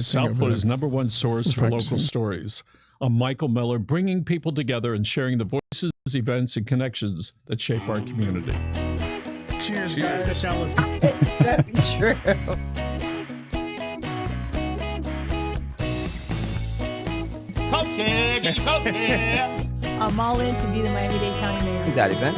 South Florida's #1 source for local stories. I'm Michael Miller, bringing people together and sharing the voices, events, and connections that shape our community. Cheers, guys. That'd be true. I'm all in to be the Miami-Dade County mayor. That event.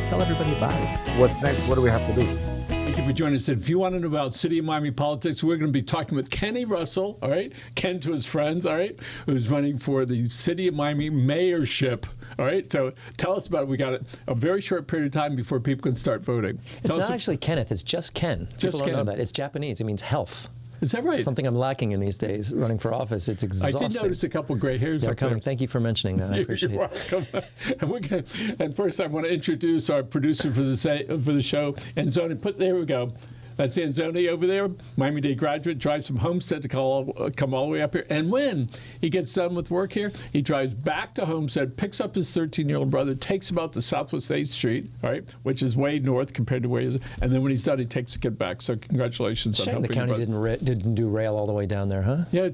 Tell everybody about it. What's next? What do we have to do? Thank you for joining us. If you want to know about City of Miami politics, we're going to be talking with Kenny Russell, all right? Ken to his friends, all right? Who's running for the City of Miami mayorship, all right? So tell us about it. We got a very short period of time before people can start voting. It's not actually Kenneth. It's just Ken. People don't know that. It's Japanese. It means health. Is that right? Something I'm lacking in these days, running for office. It's exhausting. I did notice a couple of gray hairs They're up coming. there. Thank you for mentioning that. I appreciate You're it. welcome. And first, I want to introduce our producer for the show, Enzoni. There we go. That's Enzoni over there, Miami-Dade graduate, drives from Homestead to come all the way up here. And when he gets done with work here, he drives back to Homestead, picks up his 13-year-old brother, takes him out to Southwest 8th Street, right, which is way north compared to where he is. And then when he's done, he takes the kid back. So congratulations on Shame helping the county didn't do rail all the way down there, huh? Yeah,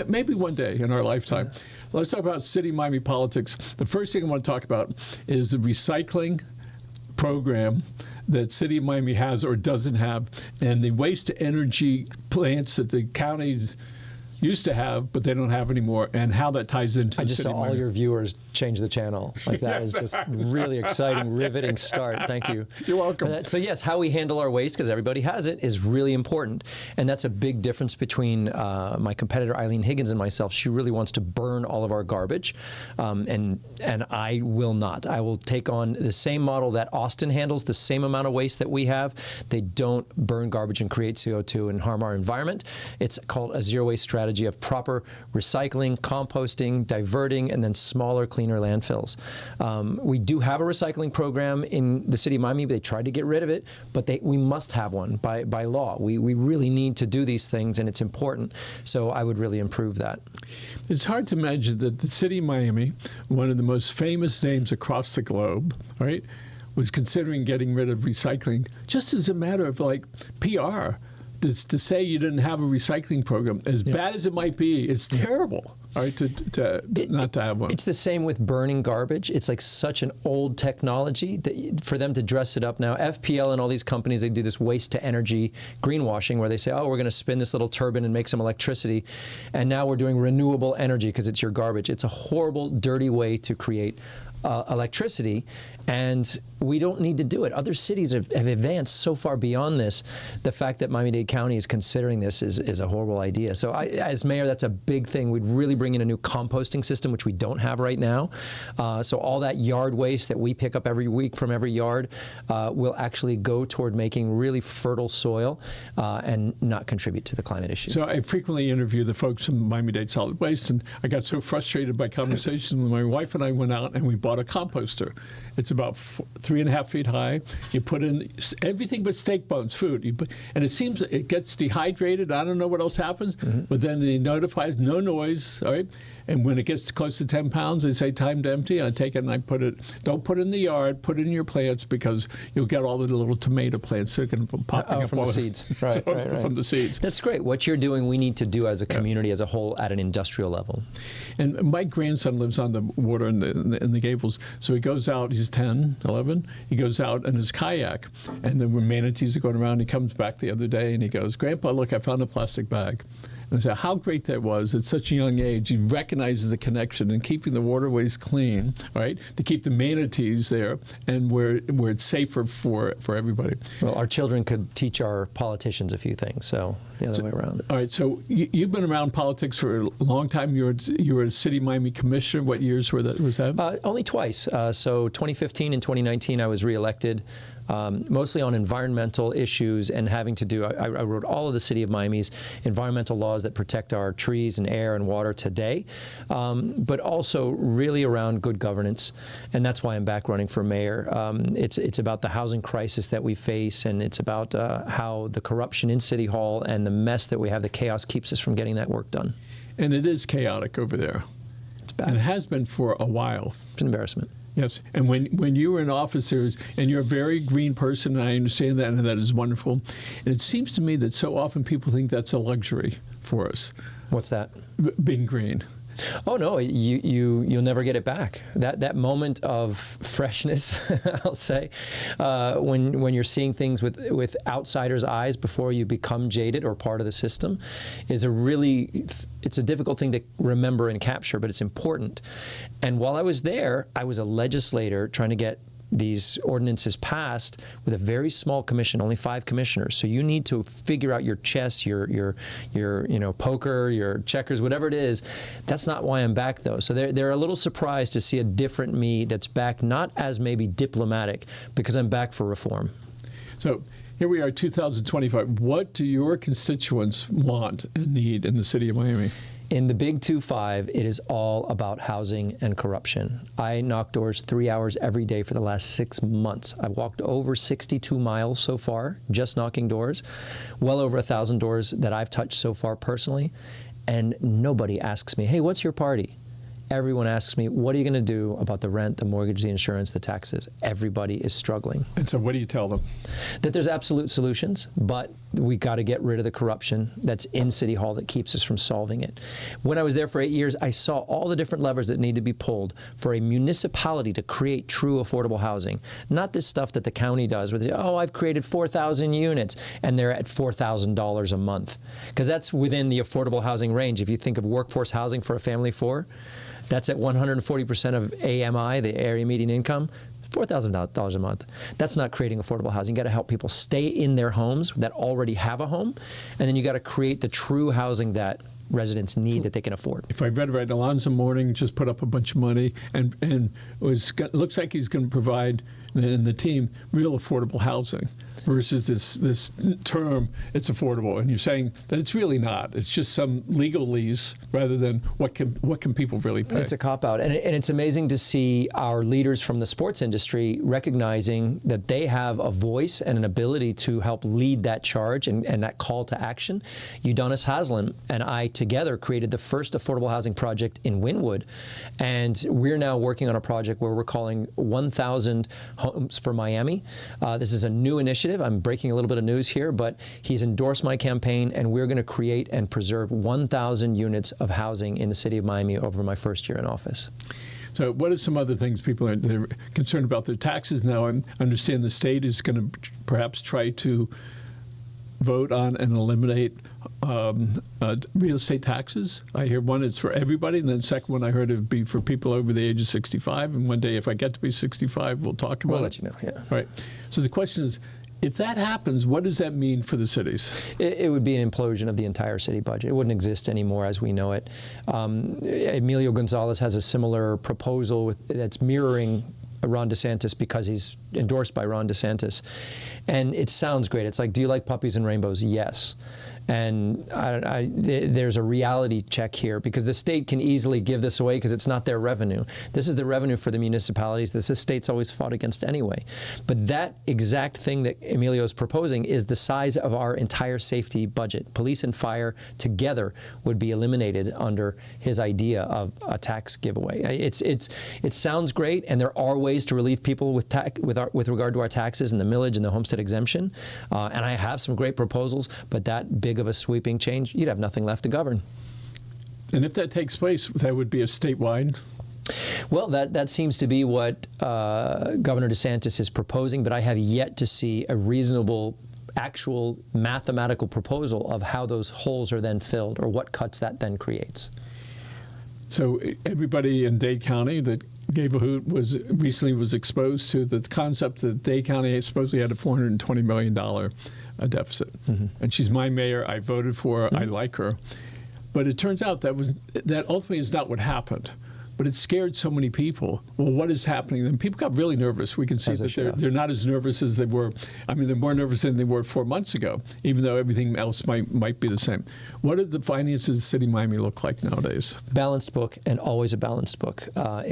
maybe one day in our lifetime. Yeah. Let's talk about City Miami politics. The first thing I want to talk about is the recycling program that City of Miami has or doesn't have, and the waste-to-energy plants that the counties used to have, but they don't have anymore, and how that ties into the I just City saw of Miami. all your viewers change the channel. Like that was just really exciting, riveting start. Thank you. You're welcome. So yes, how we handle our waste, because everybody has it, is really important. And that's a big difference between my competitor, Eileen Higgins, and myself. She really wants to burn all of our garbage, and I will not. I will take on the same model that Austin handles, the same amount of waste that we have. They don't burn garbage and create CO2 and harm our environment. It's called a zero waste strategy of proper recycling, composting, diverting, and then smaller, cleaner landfills. We do have a recycling program in the City of Miami. They tried to get rid of it, but we must have one by law. We really need to do these things, and it's important. So I would really improve that. It's hard to imagine that the City of Miami, one of the most famous names across the globe, right, was considering getting rid of recycling just as a matter of like PR. To say you didn't have a recycling program, as bad as it might be, it's terrible, right, not to have one. It's the same with burning garbage. It's like such an old technology that for them to dress it up now. FPL and all these companies, they do this waste-to-energy greenwashing where they say, oh, we're going to spin this little turbine and make some electricity, and now we're doing renewable energy because it's your garbage. It's a horrible, dirty way to create electricity, and we don't need to do it. Other cities have advanced so far beyond this. The fact that Miami-Dade County is considering this is a horrible idea. So as mayor, that's a big thing. We'd really bring in a new composting system, which we don't have right now. So all that yard waste that we pick up every week from every yard will actually go toward making really fertile soil and not contribute to the climate issue. So I frequently interview the folks from Miami-Dade Solid Waste, and I got so frustrated by conversations when my wife and I went out and we bought a composter. It's about 3.5 feet high. You put in everything but steak bones, food. And it seems it gets dehydrated. I don't know what else happens, but then it notifies no noise, all right? And when it gets close to 10 pounds, they say time to empty. I take it and I put it, don't put it in the yard, put it in your plants because you'll get all the little tomato plants that are going to pop up from the seeds. Right, right. From the seeds. That's great. What you're doing, we need to do as a community as a whole at an industrial level. And my grandson lives on the water in the Gables, so he goes out, he's 10, 11, he goes out in his kayak, and then when manatees are going around, he comes back the other day and he goes, Grandpa, look, I found a plastic bag. And I said, how great that was at such a young age. He recognizes the connection and keeping the waterways clean, right, to keep the manatees there and where it's safer for everybody. Well, our children could teach our politicians a few things, so the other way around. All right, so you've been around politics for a long time. You were a City Miami commissioner. What years was that? Only twice. So 2015 and 2019, I was reelected. Mostly on environmental issues and having to do, I wrote all of the City of Miami's environmental laws that protect our trees and air and water today, but also really around good governance, and that's why I'm back running for mayor. It's about the housing crisis that we face, and it's about how the corruption in City Hall and the mess that we have, the chaos keeps us from getting that work done. And it is chaotic over there. It's bad. And it has been for a while. It's an embarrassment. Yes, and when you were in office, and you're a very green person, and I understand that, and that is wonderful. And it seems to me that so often people think that's a luxury for us, What's that? being green. Oh no, you'll never get it back. That moment of freshness, I'll say, when you're seeing things with outsiders' eyes before you become jaded or part of the system, is it's a difficult thing to remember and capture, but it's important. And while I was there, I was a legislator trying to get these ordinances passed with a very small commission, only 5 commissioners. So you need to figure out your chess, your poker, your checkers, whatever it is. That's not why I'm back, though. So they're a little surprised to see a different me that's back, not as maybe diplomatic, because I'm back for reform. So here we are, 2025. What do your constituents want and need in the city of Miami? In the Big 2-5, it is all about housing and corruption. I knock doors 3 hours every day for the last 6 months. I've walked over 62 miles so far, just knocking doors, well over 1,000 doors that I've touched so far personally, and nobody asks me, hey, what's your party? Everyone asks me, what are you going to do about the rent, the mortgage, the insurance, the taxes? Everybody is struggling. And so what do you tell them? That there's absolute solutions, but we got to get rid of the corruption that's in City Hall that keeps us from solving it. When I was there for 8 years, I saw all the different levers that need to be pulled for a municipality to create true affordable housing. Not this stuff that the county does where they say, oh, I've created 4,000 units, and they're at $4,000 a month. Because that's within the affordable housing range. If you think of workforce housing for a family of 4, that's at 140% of AMI, the area median income, $4,000 a month. That's not creating affordable housing. You got to help people stay in their homes that already have a home, and then you got to create the true housing that residents need that they can afford. If I read right, Alonzo Mourning just put up a bunch of money and looks like he's going to provide, and the team, real affordable housing. Versus this term, it's affordable, and you're saying that it's really not. It's just some legalese rather than what can people really pay. It's a cop-out, and it's amazing to see our leaders from the sports industry recognizing that they have a voice and an ability to help lead that charge and that call to action. Udonis Haslem and I together created the first affordable housing project in Wynwood, and we're now working on a project where we're calling 1,000 Homes for Miami. This is a new initiative. I'm breaking a little bit of news here, but he's endorsed my campaign, and we're going to create and preserve 1,000 units of housing in the city of Miami over my first year in office. So what are some other things people they're concerned about? Their taxes now. I understand the state is going to perhaps try to vote on and eliminate real estate taxes. I hear one is for everybody, and then the second one I heard it would be for people over the age of 65. And one day, if I get to be 65, we'll talk about it. We'll let you know, yeah. Right. So the question is, if that happens, what does that mean for the cities? It would be an implosion of the entire city budget. It wouldn't exist anymore as we know it. Emilio Gonzalez has a similar proposal that's mirroring Ron DeSantis because he's endorsed by Ron DeSantis. And it sounds great. It's like, do you like puppies and rainbows? Yes. And there's a reality check here because the state can easily give this away because it's not their revenue. This is the revenue for the municipalities that the state's always fought against anyway. But that exact thing that Emilio is proposing is the size of our entire safety budget. Police and fire together would be eliminated under his idea of a tax giveaway. It sounds great, and there are ways to relieve people with regard to our taxes and the millage and the homestead exemption. And I have some great proposals, but that big of a sweeping change, you'd have nothing left to govern. And if that takes place, that would be a statewide? Well, that seems to be what Governor DeSantis is proposing, but I have yet to see a reasonable, actual mathematical proposal of how those holes are then filled or what cuts that then creates. So everybody in Dade County that gave a hoot was exposed to the concept that Dade County supposedly had a $420 million deficit. Mm-hmm. And she's my mayor. I voted for her. Mm-hmm. I like her. But it turns out that ultimately is not what happened. But it scared so many people. Well, what is happening? And people got really nervous. We can see that they're not as nervous as they were. I mean, they're more nervous than they were 4 months ago, even though everything else might be the same. What do the finances of the city of Miami look like nowadays? Balanced book, and always a balanced book.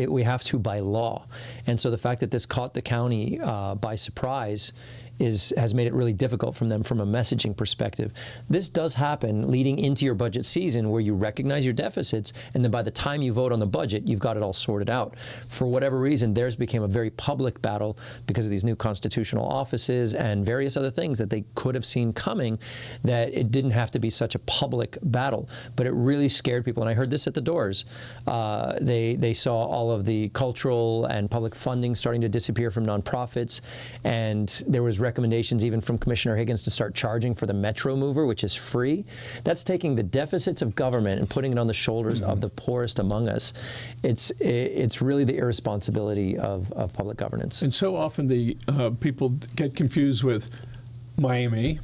We have to by law. And so the fact that this caught the county by surprise has made it really difficult from them from a messaging perspective. This does happen leading into your budget season where you recognize your deficits, and then by the time you vote on the budget, you've got it all sorted out. For whatever reason, theirs became a very public battle because of these new constitutional offices and various other things that they could have seen coming, that it didn't have to be such a public battle. But it really scared people, and I heard this at the doors. They saw all of the cultural and public funding starting to disappear from nonprofits, and there was recommendations even from Commissioner Higgins to start charging for the Metro Mover, which is free. That's taking the deficits of government and putting it on the shoulders of the poorest among us. It's really the irresponsibility of public governance. And so often the people get confused with Miami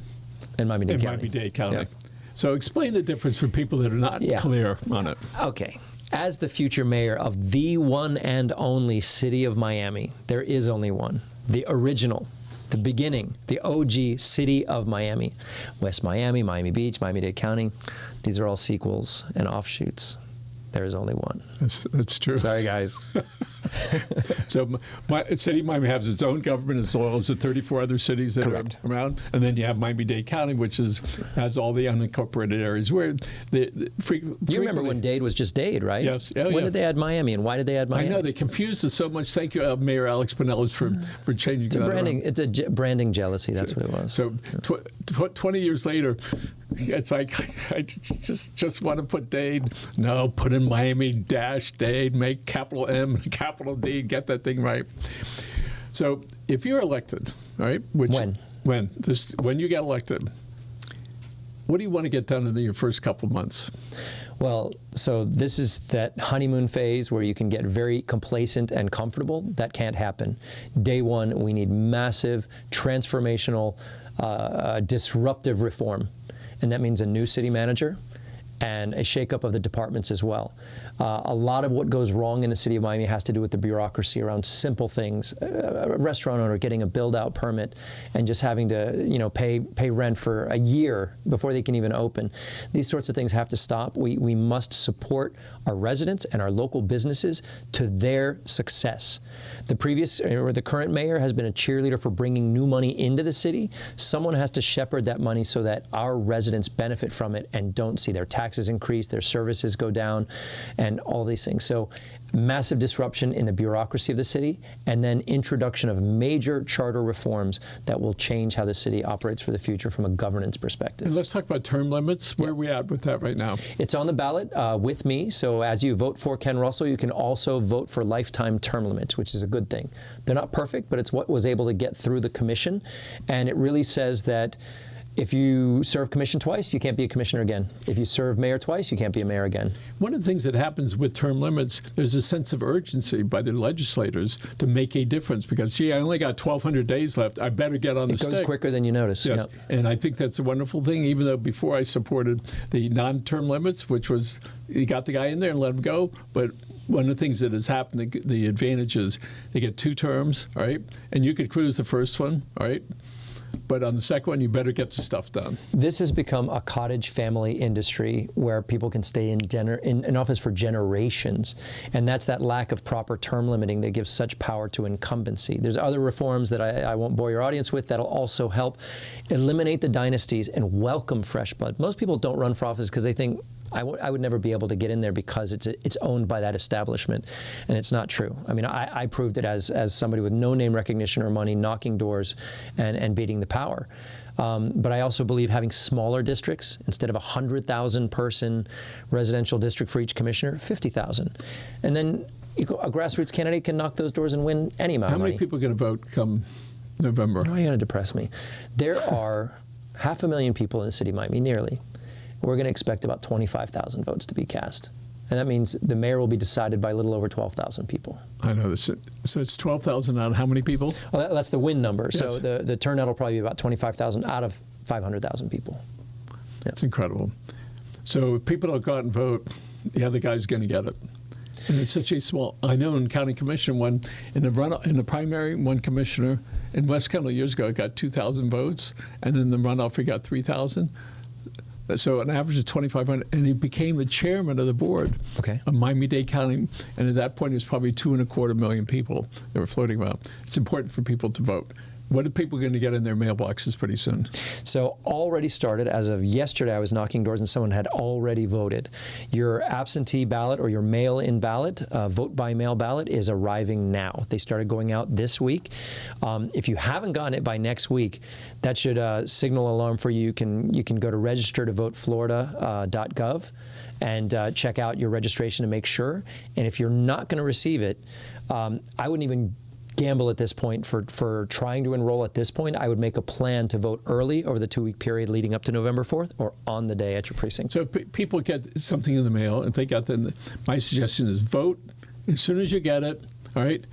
And Miami-Dade County. Miami-Dade County. Yeah. So explain the difference for people that are not clear on it. Okay. As the future mayor of the one and only city of Miami, there is only one, the original, the beginning, the OG city of Miami. West Miami, Miami Beach, Miami-Dade County. These are all sequels and offshoots. There is only one. That's true. Sorry, guys. So city of Miami has its own government as well as the 34 other cities that Correct. are around. And then you have Miami-Dade County, which has all the unincorporated areas where You remember when Dade was just Dade, right? Yes. Oh, when yeah. did they add Miami, and why did they add Miami? I know, they confused us so much. Thank you, Mayor Alex Pinellas, for changing that around. It's a branding jealousy. That's what it was. So 20 years later, it's like, I just want to put Dade. No, put in Miami-Dade, make capital M, capital D, get that thing right. So if you're elected, all right? When you get elected, what do you want to get done in your first couple of months? Well, so this is that honeymoon phase where you can get very complacent and comfortable. That can't happen. Day one, we need massive, transformational, disruptive reform. And that means a new city manager and a shakeup of the departments as well. A lot of what goes wrong in the city of Miami has to do with the bureaucracy around simple things. A restaurant owner getting a build-out permit and just having to, pay rent for a year before they can even open. These sorts of things have to stop. We must support our residents and our local businesses to their success. The current mayor has been a cheerleader for bringing new money into the city. Someone has to shepherd that money so that our residents benefit from it and don't see their taxes increase, their services go down, and all these things. So massive disruption in the bureaucracy of the city, and then introduction of major charter reforms that will change how the city operates for the future from a governance perspective. And let's talk about term limits. Where are we at with that right now? It's on the ballot with me. So as you vote for Ken Russell, you can also vote for lifetime term limits, which is a good thing. They're not perfect, but it's what was able to get through the commission. And it really says that if you serve commission twice, you can't be a commissioner again. If you serve mayor twice, you can't be a mayor again. One of the things that happens with term limits, there's a sense of urgency by the legislators to make a difference because, I only got 1,200 days left. I better get on the stick. It goes quicker than you notice. Yes, Yep. and I think that's a wonderful thing, even though before I supported the non-term limits, which was you got the guy in there and let him go, but one of the things that has happened, the advantage is they get 2 terms, all right, and you could cruise the first one, all right, but on the second one, you better get the stuff done. This has become a cottage family industry where people can stay in office for generations. And that's that lack of proper term limiting that gives such power to incumbency. There's other reforms that I won't bore your audience with that'll also help eliminate the dynasties and welcome fresh blood. Most people don't run for office because they think, I would never be able to get in there because it's owned by that establishment, and it's not true. I mean, I proved it as somebody with no name recognition or money, knocking doors and beating the power. But I also believe having smaller districts, instead of 100,000 person residential district for each commissioner, 50,000. And then a grassroots candidate can knock those doors and win any amount of money. How many people are going to vote come November? Why are you going to depress me? There are 500,000 people in the city of Miami, nearly. We're going to expect about 25,000 votes to be cast. And that means the mayor will be decided by a little over 12,000 people. I know this. So it's 12,000 out of how many people? Well, that's the win number. Yes. So the turnout will probably be about 25,000 out of 500,000 people. It's incredible. So if people don't go out and vote, the other guy's going to get it. And it's such a small. I know in county commission, in the primary, one commissioner in West County years ago got 2,000 votes, and in the runoff he got 3,000. So an average of 2,500, and he became the chairman of the board of Miami-Dade County. And at that point, it was probably 2.25 million people that were floating around. It's important for people to vote. What are people going to get in their mailboxes pretty soon? So already started. As of yesterday, I was knocking doors and someone had already voted. Your absentee ballot or your mail-in ballot, vote-by-mail ballot, is arriving now. They started going out this week. If you haven't gotten it by next week, that should signal alarm for you. You can go to registertovoteflorida.gov and check out your registration to make sure. And if you're not going to receive it, I wouldn't even gamble at this point for trying to enroll at this point. I would make a plan to vote early over the 2-week period leading up to November 4th or on the day at your precinct. So people get something in the mail, if they got them, my suggestion is vote as soon as you get it, all right?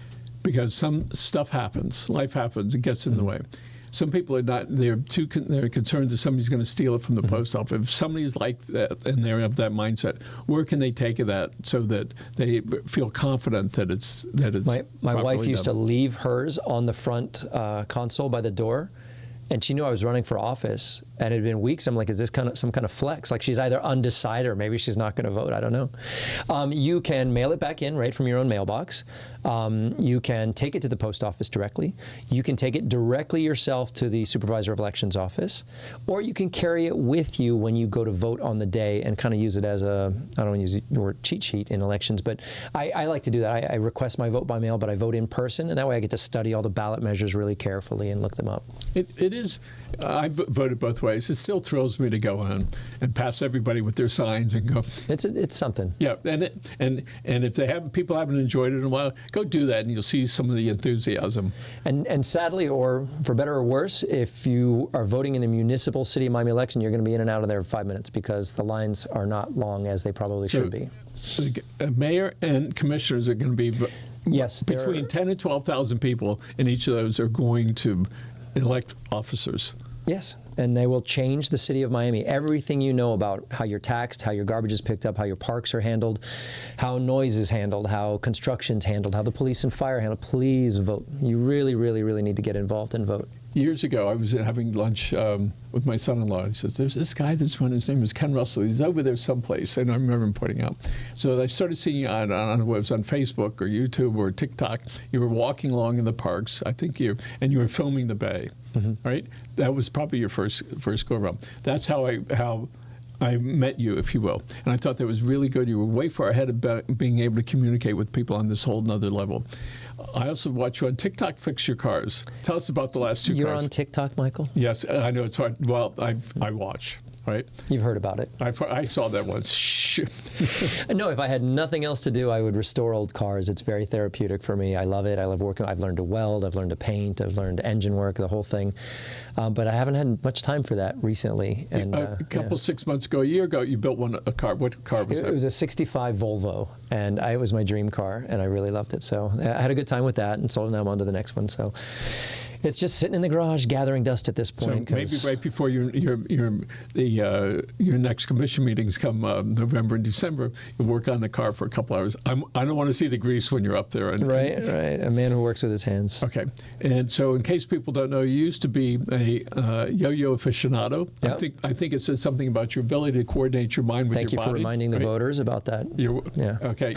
Because some stuff happens, life happens, it gets in the way. Some people are not, they're concerned that somebody's going to steal it from the post office. If somebody's like that and they have that mindset, where can they take that so that they feel confident that it's My wife used to done? leave hers on the front console by the door, and she knew I was running for office, and it had been weeks. I'm like, is this some kind of flex? Like she's either undecided or maybe she's not going to vote. I don't know. You can mail it back in right from your own mailbox. You can take it to the post office directly. You can take it directly yourself to the supervisor of elections office, or you can carry it with you when you go to vote on the day and kind of use it as I don't want to use the word cheat sheet in elections, but I like to do that. I request my vote by mail, but I vote in person, and that way I get to study all the ballot measures really carefully and look them up. It is. I've voted both ways. It still thrills me to go in and pass everybody with their signs and go. It's something. Yeah, and if people haven't enjoyed it in a while, go do that, and you'll see some of the enthusiasm. And sadly, or for better or worse, if you are voting in a municipal city of Miami election, you're going to be in and out of there in 5 minutes because the lines are not long as they probably should be. Mayor and commissioners are going to be yes, between 10 and 12,000 people, and each of those are going to elect officers. Yes, and they will change the city of Miami. Everything you know about how you're taxed, how your garbage is picked up, how your parks are handled, how noise is handled, how construction's handled, how the police and fire are handled, please vote. You really, really, really need to get involved and vote. Years ago, I was having lunch with my son-in-law. He says, there's this guy that's run, his name is Ken Russell. He's over there someplace. And I remember him pointing out. So I started seeing you on whether it was on Facebook or YouTube or TikTok. You were walking along in the parks, I think you were filming the bay, right? That was probably your first go-around. That's how I met you, if you will. And I thought that was really good. You were way far ahead of being able to communicate with people on this whole nother level. I also watch you on TikTok, Fix Your Cars. Tell us about the last two cars. You're on TikTok, Michael? Yes, I know it's hard. Well, I watch, right? You've heard about it. I saw that once. No, if I had nothing else to do, I would restore old cars. It's very therapeutic for me. I love it. I love working. I've learned to weld. I've learned to paint. I've learned engine work, the whole thing. But I haven't had much time for that recently. And a couple 6 months ago, a year ago, you built a car. What car was that? It was a 65 Volvo, and it was my dream car, and I really loved it. So I had a good time with that, and sold it. Now I'm on to the next one. So it's just sitting in the garage gathering dust at this point. So maybe right before your next commission meetings come November and December, you'll work on the car for a couple hours. I don't want to see the grease when you're up there. Right. A man who works with his hands. Okay. And so in case people don't know, you used to be a yo-yo aficionado. Yep. I think it says something about your ability to coordinate your mind with Thank your body. you for reminding the voters about that. Yeah. Okay.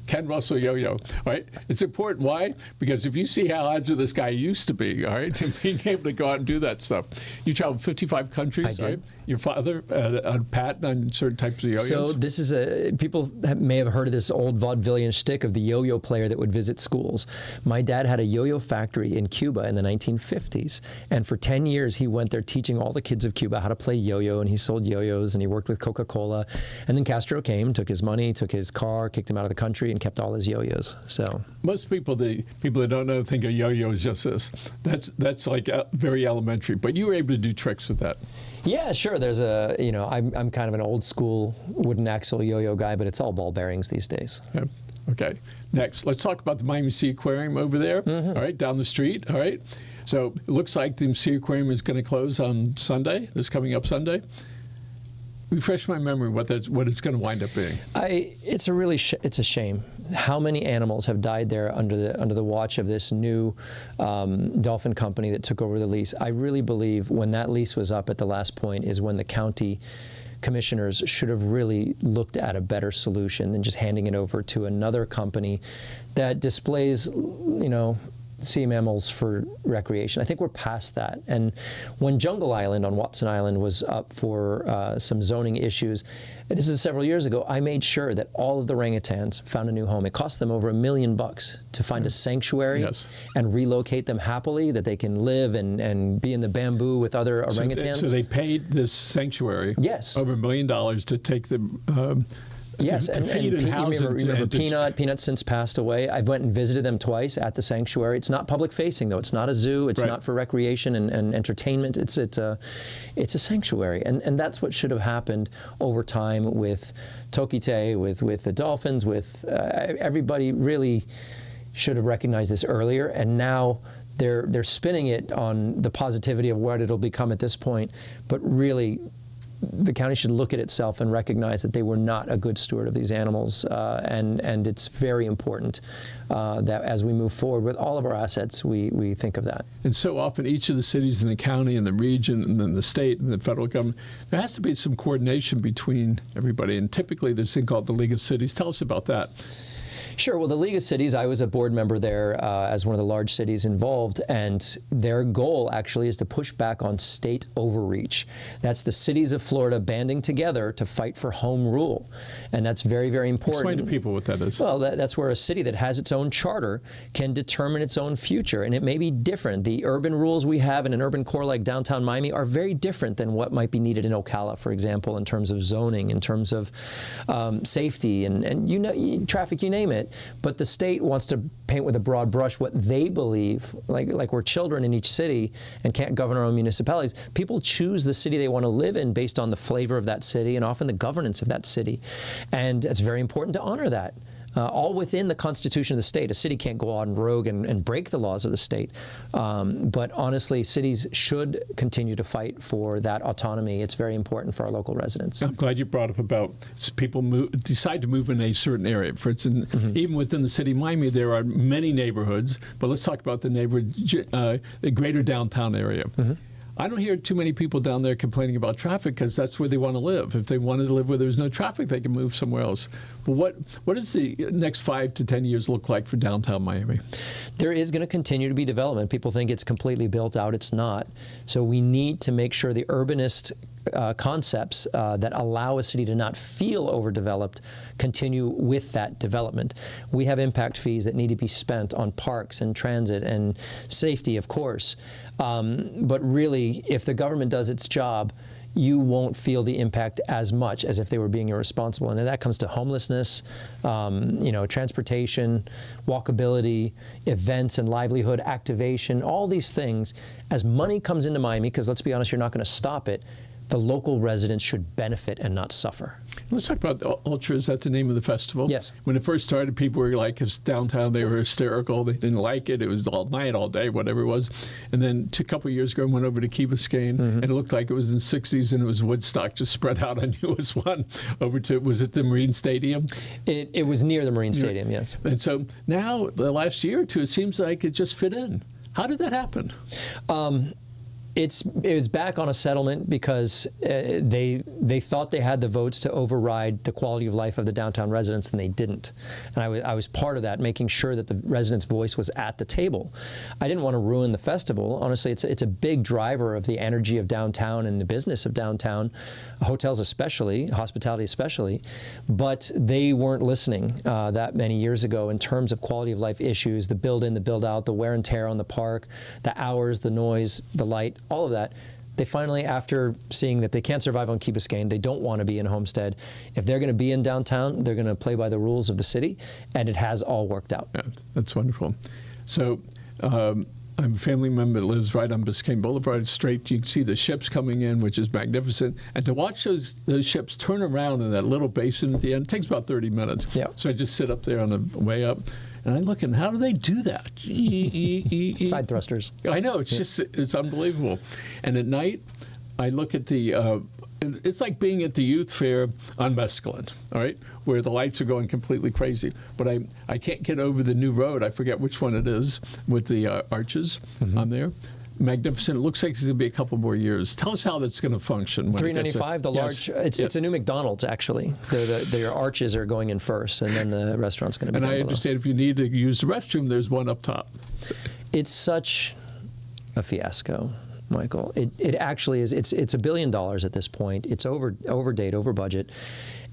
Ken Russell yo-yo, all right? It's important. Why? Because if you see how agile this guy used to be, all right, and being able to go out and do that stuff. You traveled 55 countries, I did. right? Your father, a patent on certain types of yo-yos? So this is people may have heard of this old vaudevillian shtick of the yo-yo player that would visit schools. My dad had a yo-yo factory in Cuba in the 1950s, and for 10 years he went there teaching all the kids of Cuba how to play yo-yo, and he sold yo-yos, and he worked with Coca-Cola. And then Castro came, took his money, took his car, kicked him out of the country, and kept all his yo-yos. So most people that don't know think a yo-yo is just this. That's like very elementary, but you were able to do tricks with that. Yeah, sure. There's I'm kind of an old school wooden axle yo-yo guy, but it's all ball bearings these days. Yeah. Okay. Next, let's talk about the Miami Sea Aquarium over there. All right, down the street. All right. So it looks like the Sea Aquarium is going to close on Sunday. This coming up Sunday. Refresh my memory what it's going to wind up being. It's a shame. How many animals have died there under the watch of this new dolphin company that took over the lease? I really believe when that lease was up at the last point is when the county commissioners should have really looked at a better solution than just handing it over to another company that displays, sea mammals for recreation. I think we're past that. And when Jungle Island on Watson Island was up for some zoning issues, this is several years ago, I made sure that all of the orangutans found a new home. It cost them over $1 million to find a sanctuary and relocate them happily, that they can live and be in the bamboo with other orangutans. So they paid this sanctuary over $1 million to take them. Yes, to feed and house. Remember Peanut? Peanut's since passed away. I went and visited them twice at the sanctuary. It's not public facing though. It's not a zoo. It's not for recreation and entertainment. It's a sanctuary, and that's what should have happened over time with Tokite, with the dolphins, with everybody. Really should have recognized this earlier, and now they're spinning it on the positivity of what it'll become at this point, but really, the county should look at itself and recognize that they were not a good steward of these animals, and it's very important that as we move forward with all of our assets, we think of that. And so often each of the cities in the county and the region and then the state and the federal government, there has to be some coordination between everybody, and typically there's a thing called the League of Cities. Tell us about that. Sure. Well, the League of Cities, I was a board member there as one of the large cities involved, and their goal actually is to push back on state overreach. That's the cities of Florida banding together to fight for home rule, and that's very, very important. Explain to people what that is. Well, that's where a city that has its own charter can determine its own future, and it may be different. The urban rules we have in an urban core like downtown Miami are very different than what might be needed in Ocala, for example, in terms of zoning, in terms of safety, and traffic, you name it. But the state wants to paint with a broad brush what they believe, like we're children in each city and can't govern our own municipalities. People choose the city they want to live in based on the flavor of that city and often the governance of that city. And it's very important to honor that. All within the Constitution of the state. A city can't go on rogue and break the laws of the state. But honestly, cities should continue to fight for that autonomy. It's very important for our local residents. I'm glad you brought up about people decide to move in a certain area. For instance, even within the city of Miami, there are many neighborhoods. But let's talk about the neighborhood, the greater downtown area. I don't hear too many people down there complaining about traffic because that's where they want to live. If they wanted to live where there's no traffic, they can move somewhere else. But what does the next 5 to 10 years look like for downtown Miami? There is going to continue to be development. People think it's completely built out. It's not. So we need to make sure the urbanist concepts that allow a city to not feel overdeveloped continue with that development. We have impact fees that need to be spent on parks and transit and safety, of course. But really, if the government does its job, you won't feel the impact as much as if they were being irresponsible. And that comes to homelessness, transportation, walkability, events and livelihood activation, all these things. As money comes into Miami, because let's be honest, you're not going to stop it, the local residents should benefit and not suffer. Let's talk about Ultra. Is that the name of the festival? Yes. When it first started, people were like, it's downtown, they were hysterical. They didn't like it. It was all night, all day, whatever it was. And then a couple of years ago, I went over to Key Biscayne, and it looked like it was in the 60s, and it was Woodstock just spread out on US 1 over to, was it the Marine Stadium? It was near the Marine Stadium, yes. And so now, the last year or two, it seems like it just fit in. How did that happen? It was back on a settlement because they thought they had the votes to override the quality of life of the downtown residents, and they didn't. And I was part of that, making sure that the residents' voice was at the table. I didn't want to ruin the festival. Honestly, it's a big driver of the energy of downtown and the business of downtown, hotels especially, hospitality especially. But they weren't listening that many years ago in terms of quality of life issues, the build-in, the build-out, the wear and tear on the park, the hours, the noise, the light, all of that. They finally, after seeing that they can't survive on Key Biscayne, they don't want to be in Homestead. If they're going to be in downtown, they're going to play by the rules of the city, and it has all worked out. Yeah, that's wonderful. So I'm a family member that lives right on Biscayne Boulevard. Straight, you can see the ships coming in, which is magnificent. And to watch those ships turn around in that little basin at the end, it takes about 30 minutes. Yeah. So I just sit up there on the way up. And I look, and how do they do that? Side thrusters. I know, it's unbelievable. And at night, I look at it's like being at the youth fair on mescaline, all right, where the lights are going completely crazy. But I can't get over the new road. I forget which one it is with the arches on there. Magnificent. It looks like it's going to be a couple more years. Tell us how that's going to function. When 395, the large. It's a new McDonald's actually. Their arches are going in first, and then the restaurant's going to be. And down I below. understand if you need to use the restroom, there's one up top. It's such a fiasco, Michael. It actually is. It's $1 billion at this point. It's over date, over budget.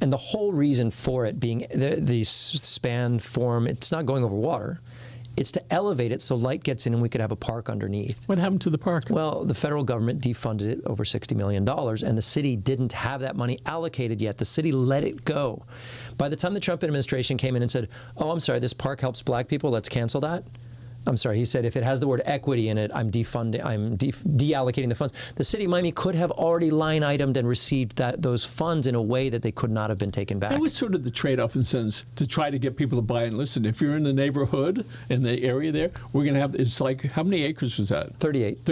And the whole reason for it being the span form, it's not going over water. It's to elevate it so light gets in and we could have a park underneath. What happened to the park? Well, the federal government defunded it over $60 million, and the city didn't have that money allocated yet. The city let it go. By the time the Trump administration came in and said, oh, I'm sorry, this park helps black people, let's cancel that. I'm sorry, he said, if it has the word equity in it, I'm deallocating the funds. The city of Miami could have already line itemed and received those funds in a way that they could not have been taken back. That was sort of the trade-off in a sense to try to get people to buy and listen. If you're in the neighborhood, in the area there, we're going to have, it's like, how many acres was that? 38.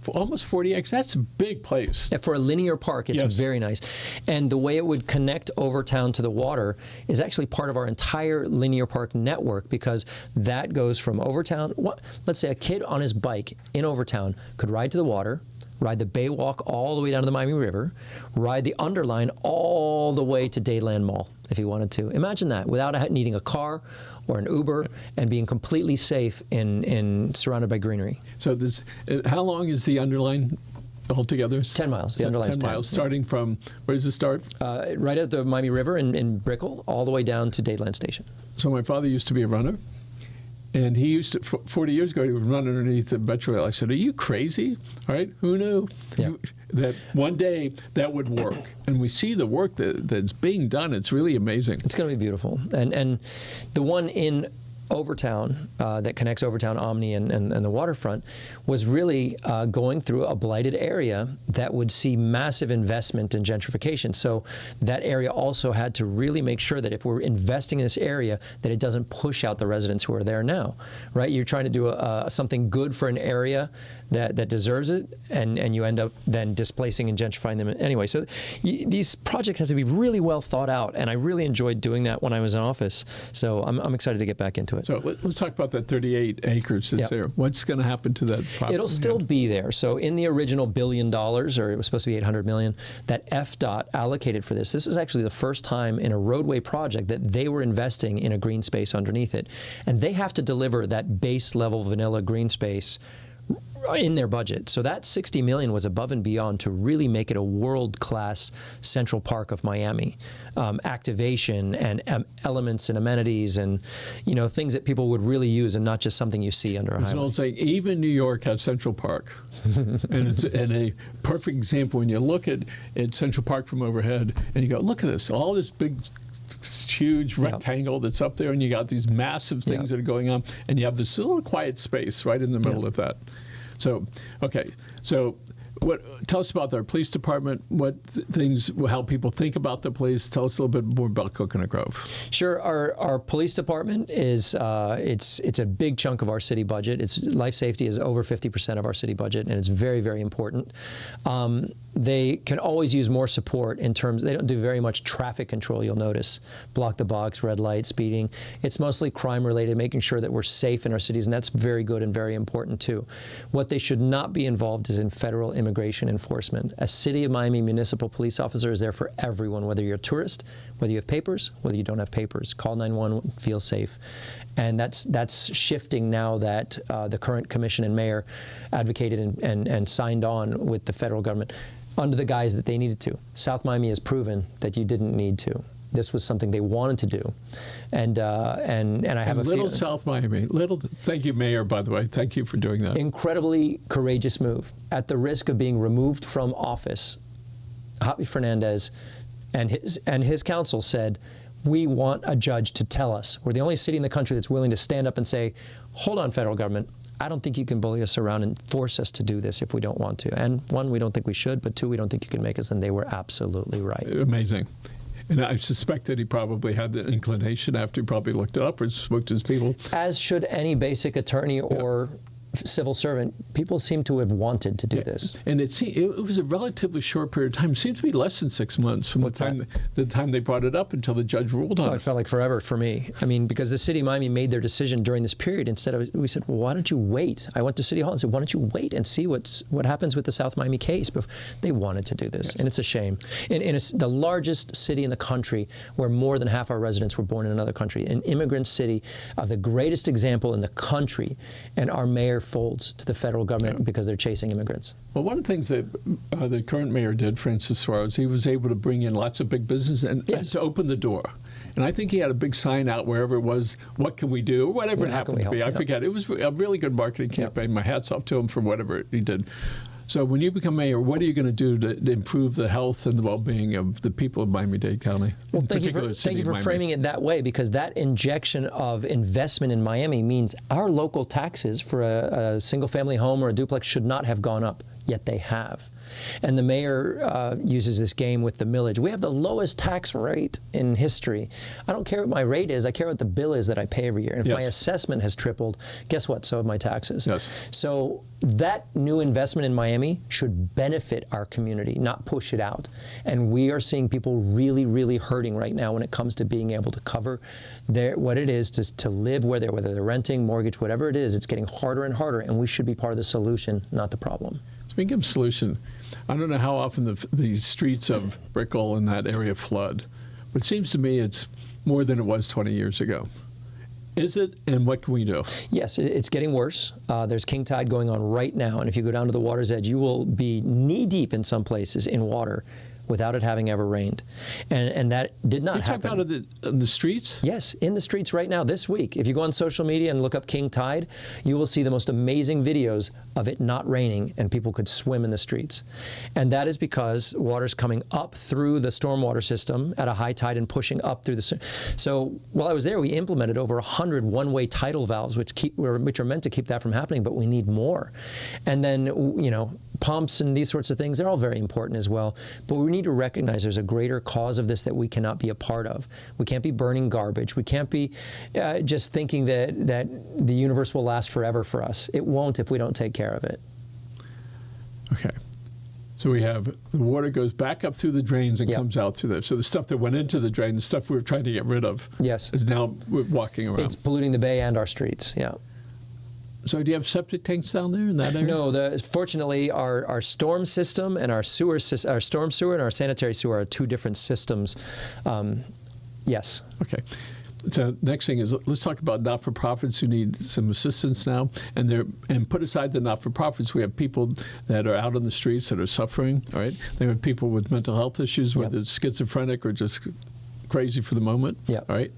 Almost 40 acres. That's a big place. Yeah, for a linear park, it's very nice. And the way it would connect Overtown to the water is actually part of our entire linear park network, because that goes from Overtown. Let's say a kid on his bike in Overtown could ride to the water, ride the Baywalk all the way down to the Miami River, ride the Underline all the way to Dadeland Mall if he wanted to. Imagine that, without needing a car or an Uber, and being completely safe in surrounded by greenery. So this, how long is the Underline altogether? 10 miles. The Underline's 10 miles, starting from, where does it start? Right at the Miami River in Brickell, all the way down to Dadeland Station. So my father used to be a runner. And he used to, 40 years ago, he would run underneath the Metro Rail. I said, are you crazy? All right, who knew that one day that would work? And we see the work that's being done. It's really amazing. It's going to be beautiful. And the one in Overtown that connects Overtown, Omni, and the waterfront was really going through a blighted area that would see massive investment in gentrification. So that area also had to really make sure that if we're investing in this area, that it doesn't push out the residents who are there now, right? You're trying to do something good for an area that deserves it, and you end up then displacing and gentrifying them anyway. So these projects have to be really well thought out, and I really enjoyed doing that when I was in office. So I'm excited to get back into it. So let's talk about that 38 acres that's there. What's going to happen to that property? It'll still be there. So in the original $1 billion, or it was supposed to be $800 million, that FDOT allocated for this is actually the first time in a roadway project that they were investing in a green space underneath it. And they have to deliver that base level vanilla green space in their budget. So that $60 million was above and beyond to really make it a world-class Central Park of Miami. Activation and elements and amenities and, things that people would really use, and not just something you see under a highway. It's an old saying, even New York has Central Park. And it's a perfect example when you look at Central Park from overhead and you go, look at this, all this big huge rectangle that's up there, and you got these massive things that are going on, and you have this little quiet space right in the middle of that. So, okay, so tell us about our police department, how people think about the police. Tell us a little bit more about Coconut Grove. Sure. Our police department is it's a big chunk of our city budget. Life safety is over 50% of our city budget, and it's very, very important. They can always use more support in terms, they don't do very much traffic control, you'll notice. Block the box, red light, speeding. It's mostly crime related, making sure that we're safe in our cities, and that's very good and very important too. What they should not be involved is in federal immigration enforcement. A City of Miami municipal police officer is there for everyone, whether you're a tourist, whether you have papers, whether you don't have papers. Call 911, feel safe. And that's shifting now that the current commission and mayor advocated and signed on with the federal government under the guise that they needed to. South Miami has proven that you didn't need to. This was something they wanted to do, and I have a feeling. South Miami. Thank you, Mayor. By the way, thank you for doing that. Incredibly courageous move. At the risk of being removed from office, Javi Fernandez and his council said, "We want a judge to tell us. We're the only city in the country that's willing to stand up and say, hold on, federal government. I don't think you can bully us around and force us to do this if we don't want to. And one, we don't think we should, but two, we don't think you can make us." And they were absolutely right. Amazing. And I suspect that he probably had the inclination after he probably looked it up or spoke to his people. As should any basic attorney or civil servant. People seem to have wanted to do this. And it was a relatively short period of time. It seems to be less than 6 months from the time they brought it up until the judge ruled on it. It felt like forever for me. I mean, because the City of Miami made their decision during this period. Instead of, we said, well, why don't you wait? I went to City Hall and said, why don't you wait and see what happens with the South Miami case? But they wanted to do this, and it's a shame. In the largest city in the country, where more than half our residents were born in another country, an immigrant city of the greatest example in the country, and our mayor folds to the federal government because they're chasing immigrants. Well, one of the things that the current mayor did, Francis Suarez, he was able to bring in lots of big business and to open the door. And I think he had a big sign out wherever it was, what can we do, or whatever it happened to be. I forget. It was a really good marketing campaign. My hat's off to him for whatever he did. So when you become mayor, what are you going to do to improve the health and the well-being of the people of Miami-Dade County? Well, thank you for framing it that way, because that injection of investment in Miami means our local taxes for a single-family home or a duplex should not have gone up, yet they have. And the mayor uses this game with the millage. We have the lowest tax rate in history. I don't care what my rate is. I care what the bill is that I pay every year. And if my assessment has tripled, guess what? So have my taxes. Yes. So that new investment in Miami should benefit our community, not push it out. And we are seeing people really, really hurting right now when it comes to being able to cover what it is to live whether they're renting, mortgage, whatever it is. It's getting harder and harder, and we should be part of the solution, not the problem. Speaking of solution, I don't know how often the streets of Brickell in that area flood, but it seems to me it's more than it was 20 years ago. Is it, and what can we do? Yes, it's getting worse. There's king tide going on right now, and if you go down to the water's edge, you will be knee-deep in some places in water without it having ever rained. And that did not happen. You're talking about in the streets? Yes, in the streets right now, this week. If you go on social media and look up king tide, you will see the most amazing videos of it not raining and people could swim in the streets. And that is because water's coming up through the stormwater system at a high tide and pushing up through the... So while I was there, we implemented over 100 one-way tidal valves, which are meant to keep that from happening, but we need more. And then, you know, pumps and these sorts of things, they're all very important as well. But we need to recognize there's a greater cause of this that we cannot be a part of. We can't be burning garbage. We can't be just thinking that the universe will last forever for us. It won't if we don't take care of it. Okay. So we have the water goes back up through the drains and comes out through there. So the stuff that went into the drain, the stuff we were trying to get rid of, is now walking around. It's polluting the bay and our streets, So do you have septic tanks down there in that area? No, fortunately, our storm system and our storm sewer and our sanitary sewer are two different systems. Yes. Okay. So next thing is, let's talk about not-for-profits who need some assistance now, and put aside the not-for-profits. We have people that are out on the streets that are suffering. All right. They have people with mental health issues, whether it's schizophrenic or just crazy for the moment. Yeah. All right.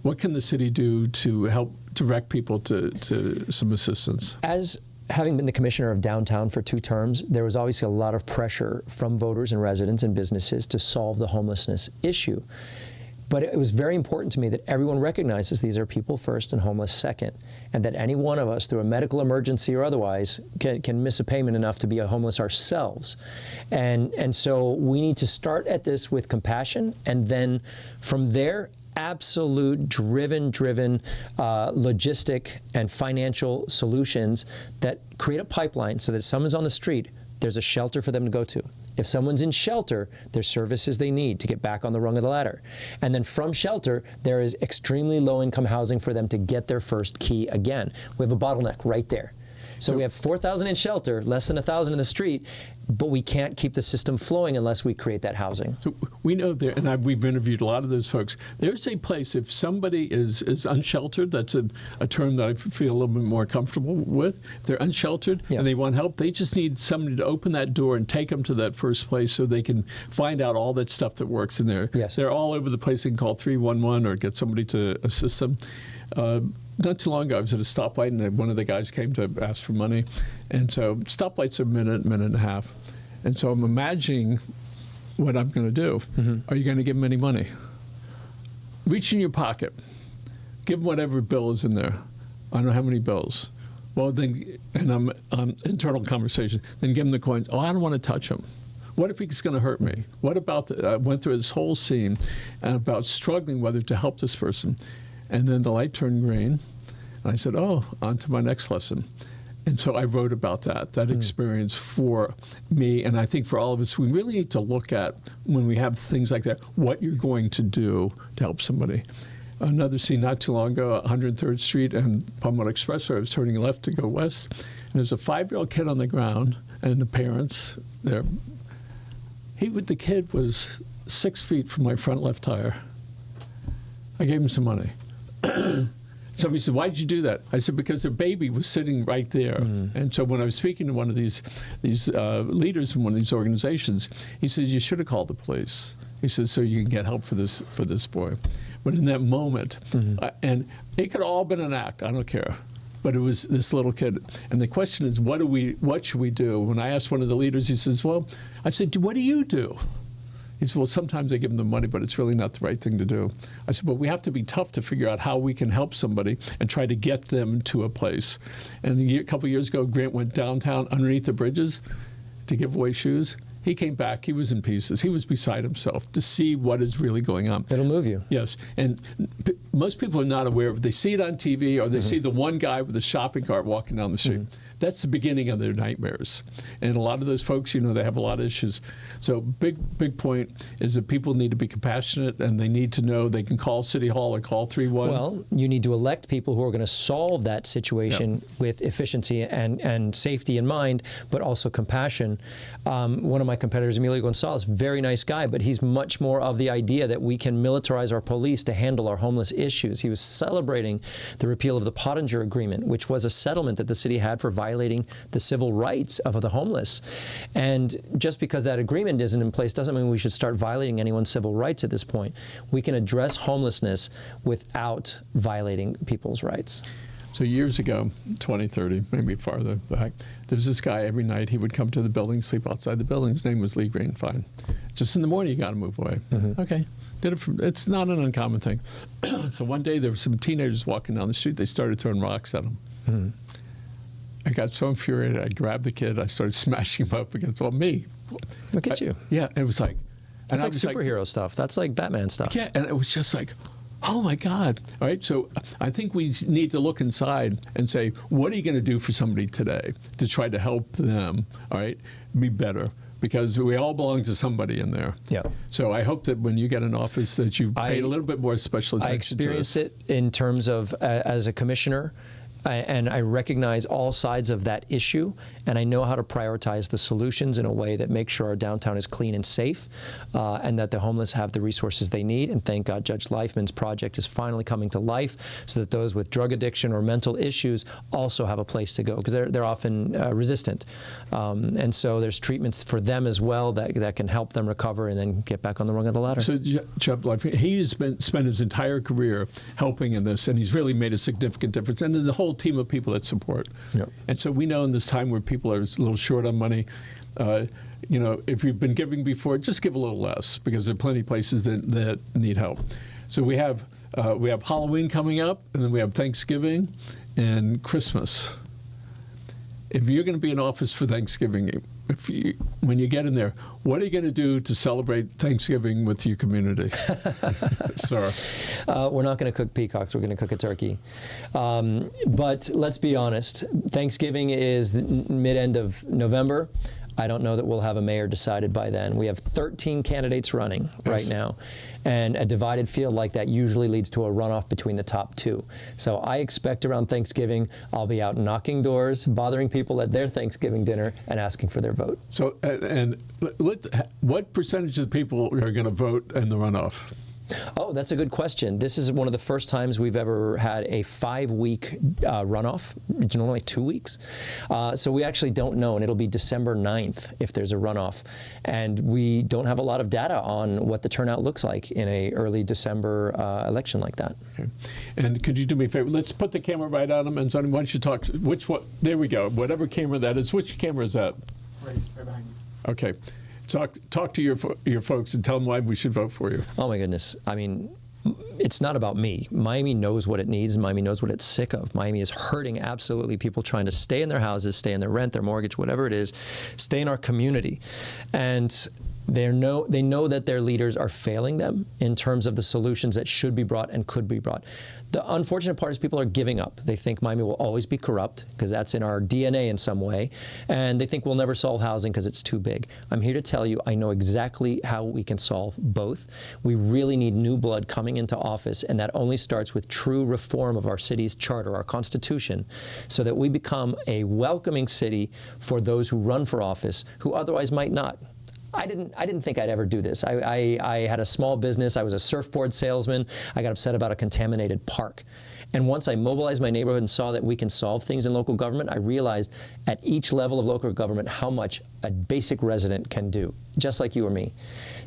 What can the city do to help direct people to some assistance? As having been the commissioner of downtown for 2 terms, there was obviously a lot of pressure from voters and residents and businesses to solve the homelessness issue. But it was very important to me that everyone recognizes these are people first and homeless second, and that any one of us, through a medical emergency or otherwise, can miss a payment enough to be homeless ourselves. And so we need to start at this with compassion, and then from there, absolute driven logistic and financial solutions that create a pipeline so that if someone's on the street, there's a shelter for them to go to. If someone's in shelter, there's services they need to get back on the rung of the ladder. And then from shelter, there is extremely low-income housing for them to get their first key again. We have a bottleneck right there. So we have 4,000 in shelter, less than 1,000 in the street, but we can't keep the system flowing unless we create that housing. So we know there, and we've interviewed a lot of those folks. There's a place, if somebody is unsheltered, that's a term that I feel a little bit more comfortable with. If they're unsheltered and they want help, they just need somebody to open that door and take them to that first place so they can find out all that stuff that works in there. Yes. They're all over the place. They can call 311 or get somebody to assist them. Not too long ago, I was at a stoplight, and one of the guys came to ask for money. And so stoplights are a minute and a half. And so I'm imagining what I'm going to do. Mm-hmm. Are you going to give him any money? Reach in your pocket. Give him whatever bill is in there. I don't know how many bills. Well, then, and I'm on internal conversation, then give him the coins. Oh, I don't want to touch him. What if he's going to hurt me? What about, I went through this whole scene about struggling whether to help this person. And then the light turned green, and I said, oh, on to my next lesson. And so I wrote about that experience for me, and I think for all of us, we really need to look at, when we have things like that, what you're going to do to help somebody. Another scene not too long ago, 103rd Street and Palmetto Expressway, I was turning left to go west, and there's a 5-year-old kid on the ground, and the parents there. The kid was 6 feet from my front left tire. I gave him some money. Somebody said, "Why did you do that?" I said, "Because their baby was sitting right there." And so when I was speaking to one of these leaders in one of these organizations, he said, "You should have called the police." He said, "So you can get help for this boy." But in that moment, and it could have all been an act. I don't care. But it was this little kid. And the question is, what should we do? When I asked one of the leaders, he says, "Well," I said, "What do you do?" He said, "Well, sometimes I give them the money, but it's really not the right thing to do." I said, "But we have to be tough to figure out how we can help somebody and try to get them to a place." And a couple of years ago, Grant went downtown underneath the bridges to give away shoes. He came back. He was in pieces. He was beside himself to see what is really going on. It'll move you. Yes. And most people are not aware of it. They see it on TV or they see the one guy with a shopping cart walking down the street. That's the beginning of their nightmares. And a lot of those folks, they have a lot of issues. So big point is that people need to be compassionate and they need to know they can call City Hall or call 311. Well, you need to elect people who are going to solve that situation with efficiency and safety in mind, but also compassion. One of my competitors, Emilio Gonzalez, very nice guy, but he's much more of the idea that we can militarize our police to handle our homeless issues. He was celebrating the repeal of the Pottinger Agreement, which was a settlement that the city had for violating the civil rights of the homeless. And just because that agreement isn't in place doesn't mean we should start violating anyone's civil rights at this point. We can address homelessness without violating people's rights. So years ago, 20, 30, maybe farther back, there was this guy every night. He would come to the building, sleep outside the building. His name was Lee Green. Fine. Just in the morning, you got to move away. Okay. It's not an uncommon thing. So one day, there were some teenagers walking down the street. They started throwing rocks at him. I got so infuriated. I grabbed the kid. I started smashing him up against me. Look at you. Yeah. It was like. That's like superhero stuff. That's like Batman stuff. Yeah. And it was just like, oh my God. All right. So I think we need to look inside and say, what are you going to do for somebody today to try to help them, all right, be better? Because we all belong to somebody in there. Yeah. So I hope that when you get in office that you pay a little bit more special attention I experienced to it in terms of as a commissioner. And I recognize all sides of that issue, and I know how to prioritize the solutions in a way that makes sure our downtown is clean and safe, and that the homeless have the resources they need. And thank God Judge Leifman's project is finally coming to life so that those with drug addiction or mental issues also have a place to go, because they're often resistant. And so there's treatments for them as well that can help them recover and then get back on the rung of the ladder. So Judge Leifman, he's spent his entire career helping in this, and he's really made a significant difference. And the whole team of people that support. Yep. And so we know in this time where people are a little short on money, if you've been giving before, just give a little less, because there are plenty of places that need help. So we have Halloween coming up, and then we have Thanksgiving and Christmas. If you're going to be in office for Thanksgiving, when you get in there, what are you going to do to celebrate Thanksgiving with your community? Sir. We're not going to cook peacocks. We're going to cook a turkey. But let's be honest. Thanksgiving is mid-end of November. I don't know that we'll have a mayor decided by then. We have 13 candidates running right now. And a divided field like that usually leads to a runoff between the top two. So I expect around Thanksgiving, I'll be out knocking doors, bothering people at their Thanksgiving dinner, and asking for their vote. So, what percentage of the people are going to vote in the runoff? Oh, that's a good question. This is one of the first times we've ever had a 5-week runoff. It's normally 2 weeks. So we actually don't know, and it'll be December 9th if there's a runoff. And we don't have a lot of data on what the turnout looks like in a early December election like that. Okay. And could you do me a favor? Let's put the camera right on them, and Sonny, why don't you talk? There we go. Whatever camera that is. Which camera is that? Right behind you. Okay. Talk to your folks and tell them why we should vote for you. Oh my goodness. I mean, it's not about me. Miami knows what it needs. Miami knows what it's sick of. Miami is hurting absolutely. People trying to stay in their houses, stay in their rent, their mortgage, whatever it is, stay in our community. And they know that their leaders are failing them in terms of the solutions that should be brought and could be brought. The unfortunate part is people are giving up. They think Miami will always be corrupt because that's in our DNA in some way. And they think we'll never solve housing because it's too big. I'm here to tell you, I know exactly how we can solve both. We really need new blood coming into office, and that only starts with true reform of our city's charter, our Constitution, so that we become a welcoming city for those who run for office who otherwise might not. I didn't think I'd ever do this. I had a small business. I was a surfboard salesman. I got upset about a contaminated park. And once I mobilized my neighborhood and saw that we can solve things in local government, I realized at each level of local government how much a basic resident can do, just like you or me.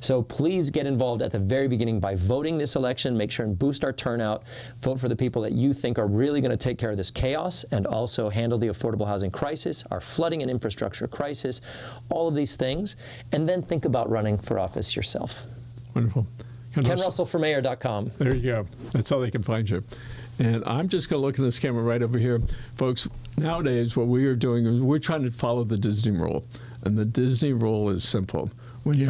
So please get involved at the very beginning by voting this election. Make sure and boost our turnout. Vote for the people that you think are really going to take care of this chaos and also handle the affordable housing crisis, our flooding and infrastructure crisis, all of these things. And then think about running for office yourself. Wonderful. KenRussellForMayor.com. There you go. That's how they can find you. And I'm just going to look at this camera right over here. Folks, nowadays what we are doing is we're trying to follow the Disney rule. And the Disney rule is simple. When you